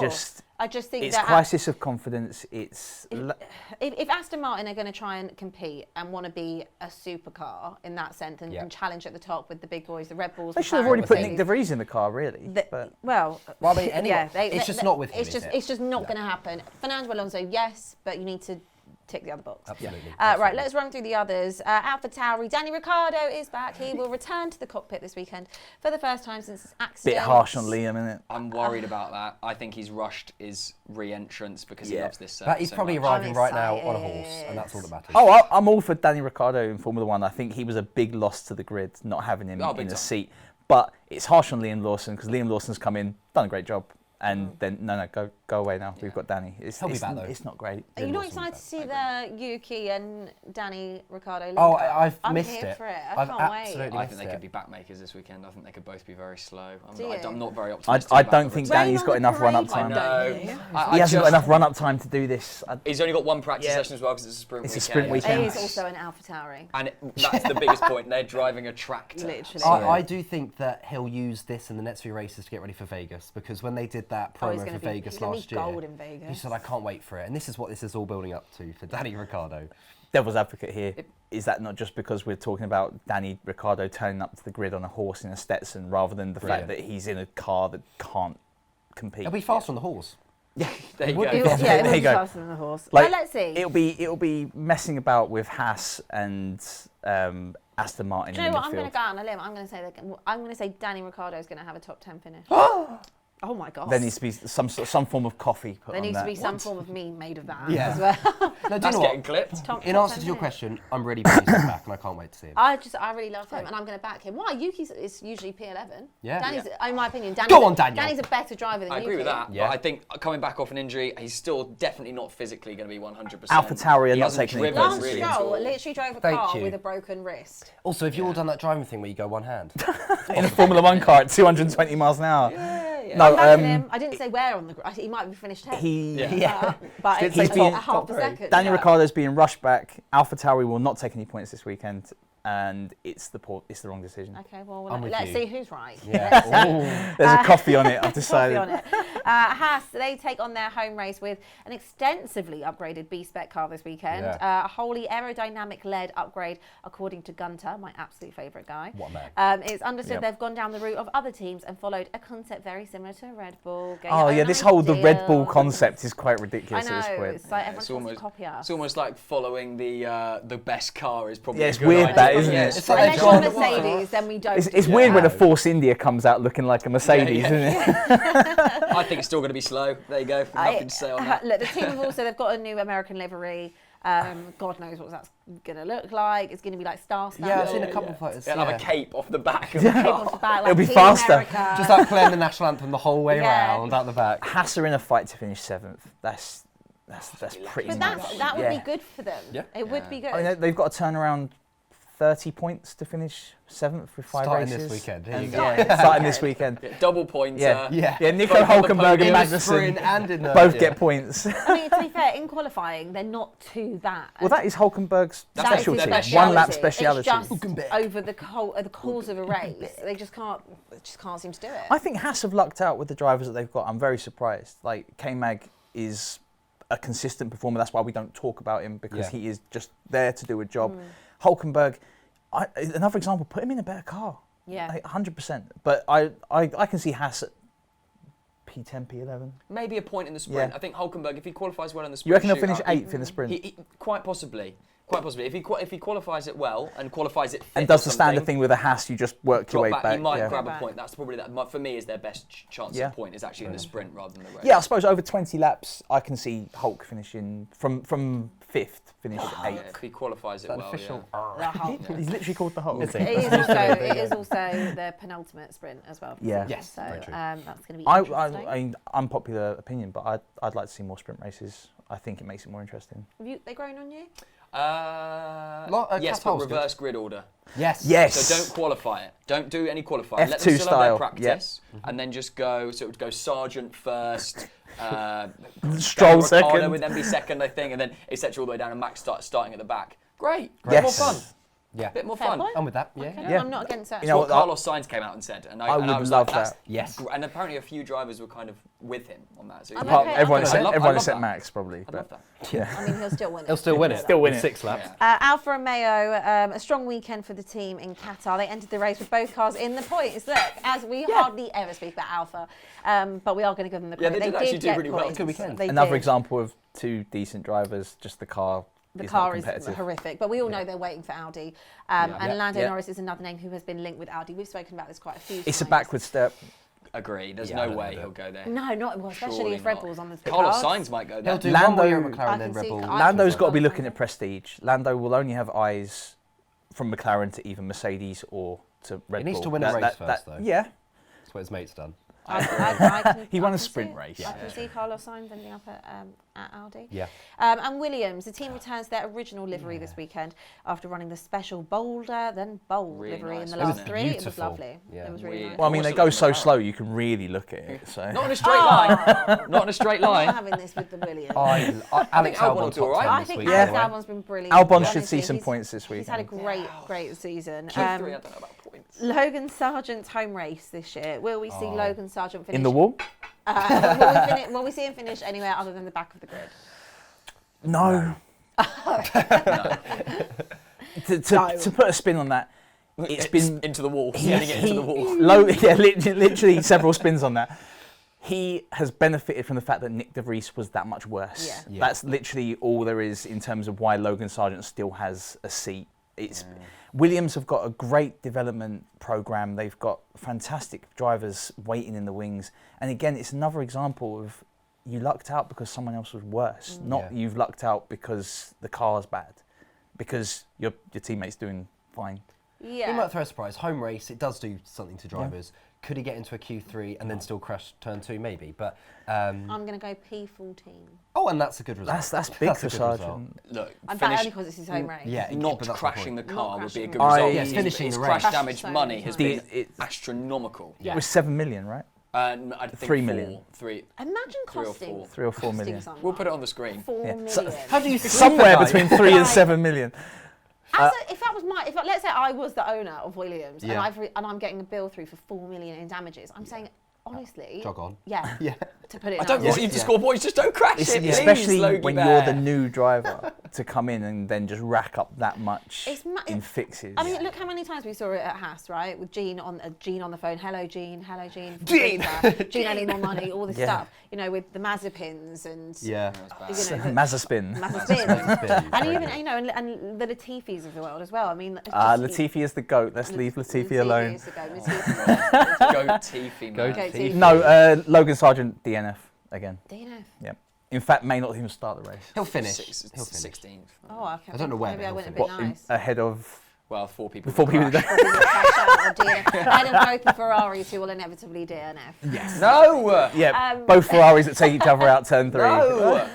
I just think It's that crisis of confidence. It's if Aston Martin are going to try and compete and want to be a supercar in that sense and, Yeah. and challenge at the top with the big boys, the Red Bulls, they the should have already put Nick Mercedes, De Vries in the car, really. the- well, Well, I mean, anyway, yeah, it's just not with him, It's is just, it? it's just not No. going to happen. Fernando Alonso, yes, but you need to tick the other box. Absolutely. Right, Absolutely. let's run through the others. AlphaTauri, Danny Ricciardo is back. He will return to the cockpit this weekend for the first time since his accident. Bit harsh on Liam, isn't it? I'm worried about that. I think he's rushed his re-entrance because he Yeah. loves this circuit But he's so probably much. arriving right now excited. on a horse, and that's all that matters. Oh, I'm all for Danny Ricciardo in Formula One. I think he was a big loss to the grid, not having him Oh, in big the time. seat. But it's harsh on Liam Lawson because Liam Lawson's come in, done a great job, and then no, go away now. We've got Danny. He'll be back, though. It's not great. Are you not Lawson excited back. to see the Yuki and Danny Ricciardo link Oh, up? I've I'm missed here it. for it. I I've can't absolutely wait. I missed think they it. could be backmakers this weekend. I think they could both be very slow. Do you? I'm not very I optimistic. don't about think the Rain Danny's on got the enough run-up parade, time. don't you? He hasn't got enough run-up time to do this. He's only got one practice Yeah. session as well because it's a sprint It's a weekend. sprint weekend. It is also an AlphaTauri. And that's the biggest point. They're driving a tractor. Literally. I do think that he'll use this in the next few races to get ready for Vegas, because when they did that Oh, he's promo gonna for be- Vegas he's gonna be last year, gold in Vegas. he said, I can't wait for it. And this is what this is all building up to for Danny Ricciardo. Devil's advocate here. Is that not just because we're talking about Danny Ricciardo turning up to the grid on a horse in a Stetson rather than the fact Brilliant. that he's in a car that can't compete? He'll be fast on the horse. There you would go. be Yeah, There it will you be go. faster than a horse. Like, Let's see. It'll be messing about with Haas and Aston Martin Do you in know the what? I'm going midfield. to go out on a limb. I'm going to say Danny Ricciardo is going to have a top 10 finish. Oh my god. There needs to be some form of coffee put There on needs that. to be some form of meme made of that Yeah. as well. No, do you That's know getting what? clipped. Top In 10 answer to your finish. question, I'm really pleased he's back, and I can't wait to see him. I really love him, and I'm going to back him. Why? Yuki's is usually P11. Yeah. Danny's, in my opinion, Go on, Daniel. Danny's a better driver than I Yuki. agree with that. Yeah. But I think coming back off an injury, he's still definitely not physically going to be 100%. AlphaTauri are He not hasn't taking any driven Lance really Stroll at all. literally drove a Thank car you. with a broken wrist. Also, have you all done that driving thing where you go one hand? in a Formula One car at 220 miles an hour. I'm No, backing him. I didn't say where on the grid. He might be finished 10th. But He's it's being- a half a second. Danny yeah. Ricciardo's being rushed back. AlphaTauri will not take any points this weekend, and it's the wrong decision. Okay, well, I'm with let's you. see who's right. Yeah. There's a coffee on it. I've Coffee decided. on it. Haas, they take on their home race with an extensively upgraded B-Spec car this weekend. Yeah. A wholly aerodynamic-led upgrade, according to Gunter, my absolute favourite guy. What a man. It's understood Yep. they've gone down the route of other teams and followed a concept very similar to Red Bull. Get Oh your yeah, own this whole the Red Bull ideal. concept is quite I ridiculous know, at this point. it's like It's everyone wants to copy us. It's almost like following the best car is probably Yeah, a it's good weird idea. that, isn't it? Yeah, It's it's like like Unless John- you're Mercedes, then we don't. It's do weird that. when a Force India comes out looking like a Mercedes, Yeah, isn't it? I think it's still going to be slow. There you go. Nothing to say on that. Look, the team have also they've got a new American livery. God knows what that's going to look like. It's going to be like star style. Yeah, I've seen a couple of photos. They'll have yeah. a cape off the back of the Cape car. off the back, like It'll be Team faster. America. Just like playing the national anthem the whole way Yeah. around, out the back. Haas are in a fight to finish 7th. That's pretty But much. that would be good for them. Yeah. It would be good. I mean, they've got to turn around 30 points to finish 7th with 5 Starting races. this weekend. Here And you go. yeah, starting this weekend. Yeah, double points. Yeah, Nico both on the Hülkenberg podium. and In the sprint Magnussen and in the both get points. I mean, to be fair, in qualifying, they're not too bad. Well, that is Hülkenberg's That's specialty. their specialty. One lap speciality. It's just over the course of a race, they just can't seem to do it. I think Haas have lucked out with the drivers that they've got. I'm very surprised. Like, K-Mag is a consistent performer. That's why we don't talk about him, because he is just there to do a job. Hülkenberg, another example, put him in a better car. Yeah. Like, 100%. But I can see Haas at P10, P11. Maybe a point in the sprint. Yeah. I think Hülkenberg, if he qualifies well in the sprint, You reckon he'll finish shootout, 8th in the sprint? he quite possibly. Quite possibly. If he qualifies it well and qualifies it fifth And does or the standard something, thing with a Haas, you just work your way drop back. He might yeah. grab a Back. point. That's probably for me is their best chance Yeah. of point is actually in the sprint rather than the race. Yeah, I suppose over 20 laps, I can see Hulk finishing from 5th, finish Yeah, 8th. if he qualifies it well. official? Yeah. The Hulk. He's literally called the Hulk. Is he? It is also their penultimate sprint as well. Yeah. Yes, So very true. that's going to be I interesting. mean, unpopular opinion, but I'd like to see more sprint races. I think it makes it more interesting. Have they grown on you? Yes, but Cattell's good. reverse grid order. Yes. Yes. So don't qualify it. Don't do any qualifying. Let F2 them still have style, their practice, and then just go. So it would go Sargent first, Stroll Ricardo second. would then be second, I think, and then etc. all the way down, and Max starting at the back. Great. Yes. Bit more fun. Yeah. Bit more Fair fun. point. I'm with that. Okay, Yeah. Yeah. I'm not against that. You That's know what what, Carlos Sainz came out and said, and I would was love like, that's that. Yes. And apparently a few drivers were kind of with him on that. So I'm Apart- okay, everyone okay. except, I love everyone that. except Max, probably. I But love that. I mean, he'll still win it. He'll still win it. Still win in it. 6 laps. Yeah. Alfa Romeo, a strong weekend for the team in Qatar. They entered the race with both cars in the points. Look, as we hardly ever speak about Alfa, but we are going to give them the Yeah, credit. they did actually do get really well. points. Good weekend. They another did. example of 2 decent drivers, just the car. The is car not is competitive. horrific, but we all know they're waiting for Audi. And Lando Norris is another name who has been linked with Audi. We've spoken about this quite a few times. It's a backward step. Agree. There's Yeah, I no don't way know he'll go there. No, not well, especially Surely if Red not. Bull's on the Carlos cards. Sainz might go there. He'll do Lando- one more year at I McLaren, can then Red see- Bull. I- Lando's got to be Lando. looking at prestige. Lando will only have eyes from McLaren to either Mercedes or to Red Bull. He needs to win a race first, though. Yeah. That's what his mate's done. I can, He won I a can sprint see it. race. I can see Carlos Sainz ending up at Audi. Yeah. And Williams, the team returns their original livery this weekend after running the special bolder than bold Really livery nice, in the wasn't last it? 3. It was Beautiful. lovely. Yeah. It was really Weird. nice. Well, I mean, What's they it go like so McLaren? slow, you can really look at it. So. Not in a straight line. Not in a straight I'm not line. having this with the Williams. Alex Albon Albon will do top all right. 10 I this think week. Alex by the way. Albon's been brilliant. Albon should Honestly, see some he's- points this week. He's had a great season. Q3, I don't know about points. Logan Sargent's home race this year. Will we see Logan Sargent finish? In the wall? Will we see him finish anywhere other than the back of the grid? No. To put a spin on that, it's been into the wall. Getting it into the wall. literally several spins on that. He has benefited from the fact that Nick De Vries was that much worse. Yeah. Yeah. That's literally all there is in terms of why Logan Sargent still has a seat. Williams have got a great development program. They've got fantastic drivers waiting in the wings. And again, it's another example of you lucked out because someone else was worse, not Yeah. you've lucked out because the car's bad, because your teammate's doing fine. Yeah. He might throw a surprise. Home race, it does do something to drivers. Could he get into a Q3 and then still crash turn 2? Maybe. But I'm going to go P14. and that's a good result. That's big That's for a good Sargent. result. Look, I'm back finish, only because it's his home race. Yeah, not but that's the crashing the point. car Not would be a crashing good the car. result. Yes, finishing his the crash race. damage So money many has times. been astronomical. It was 7 million, right? I think 3 million. 3. Imagine 3 or costing 4. 3 or 4 million. someone We'll put it on the screen. 4 Yeah. million. So- How do you sleep Somewhere at night? between 3 and 7 million. If that was let's say I was the owner of Williams Yeah. and I'm getting a bill through for 4 million in damages, I'm saying honestly, Jog on. Yeah. Yeah. To put it. I don't nicely. want you to score points, just don't crash it, please, Especially Logie when Bear. you're the new driver, to come in and then just rack up that much in fixes. I mean, look how many times we saw it at Haas, right? With Gene on the phone. Hello, Gene. Gene! Gene, I need more money. All this Yeah. stuff. You know, with the Mazepins and Yeah. you know, the Mazepin. Mazepins. And Very even good. you know, and the Latifis of the world as well. I mean, it's just- Latifi is the GOAT. Let's leave Latifi alone. is the goat. Latifi. Go Tiffy, man. Go Okay, Tiffy. so- No, Logan Sargent, DNF again. DNF. Yep. In fact, may not even start the race. He'll finish. He'll He'll finish. 16th. Oh, okay. I don't know where, Maybe but I he'll went a finish. bit nice. Ahead of Well, 4 people. 4 people crashed. Or people crash out or DNF. And then both the Ferraris who will inevitably DNF. Yes. No! Yeah, both Ferraris that take each other out turn 3. No!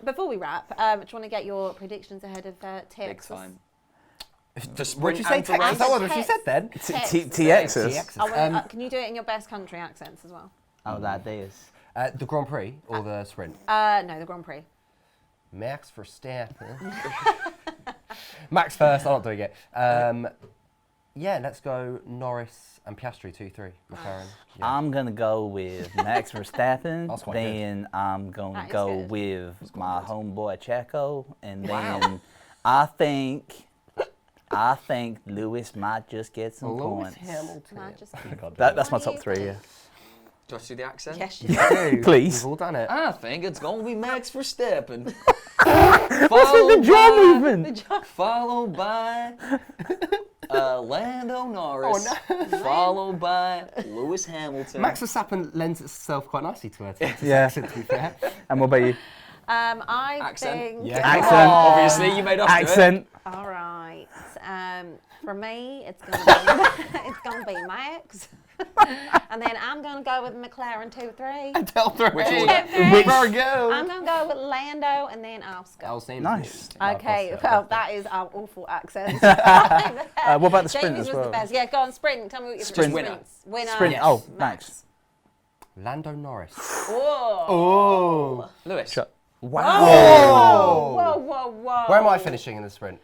Before we wrap, do you want to get your predictions ahead of TX? Big time. Would you say Texas? That was what she said then. TXs. Can you do it in your best country accents as well? Oh, that is. The Grand Prix or the sprint? No, the Grand Prix. Max Verstappen. Max first, I'm not doing it. Yeah, let's go Norris and Piastri 2-3, McLaren. Yeah. I'm going to go with Max Verstappen. That's quite Then I'm going to go with my homeboy Checo. And Wow. then I think Lewis might just get some Lewis points. Hamilton. Can I just- That's my What do top you 3, yeah. think? Do I do the accent? Yes, you Do. Please. We've all done it. I think it's going to be Max Verstappen. What's with the jaw movement? Followed by Lando Norris. Oh, no. Followed by Lewis Hamilton. Max Verstappen lends itself quite nicely to her Texas Yeah. accent, to be fair. And what about you? I Accent. think... Yeah. Accent. Obviously, you made us do it. Accent. All right. For me, it's gonna be Max, and then I'm gonna go with McLaren 2-3. Delta Which Ray. order? Which- Virgo. I'm gonna go with Lando and then Oscar. That seems Nice. good. Okay, well that is our awful accent. What about the sprint Jamie's as was well? the best. Yeah, go on sprint. Tell me what your Sprint. Winner. Sprint. Yes. Oh, Max. Lando Norris. Whoa. Oh. Lewis. Wow. Oh. Whoa, whoa, whoa. Where am I finishing in the sprint?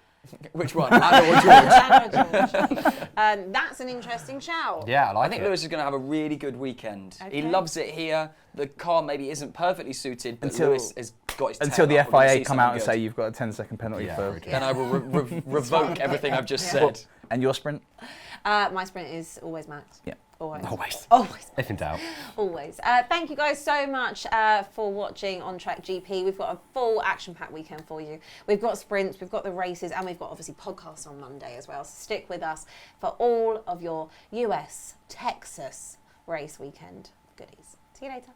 Which one? Lando or George? That's an interesting shout. Yeah, I like I think it. Lewis is going to have a really good weekend. He Okay. loves it here. The car maybe isn't perfectly suited, but Until- Lewis has got his tail Until the up. We're gonna FIA see come out something and say good. you've got a 10-second penalty Yeah, for. very good. Then I will revoke everything I've just said. And your sprint? My sprint is always Max. Yeah. Always. Always. Always. If in doubt. Always. Thank you guys so much for watching On Track GP. We've got a full action-packed weekend for you. We've got sprints, we've got the races, and we've got obviously podcasts on Monday as well. So stick with us for all of your US, Texas race weekend goodies. See you later.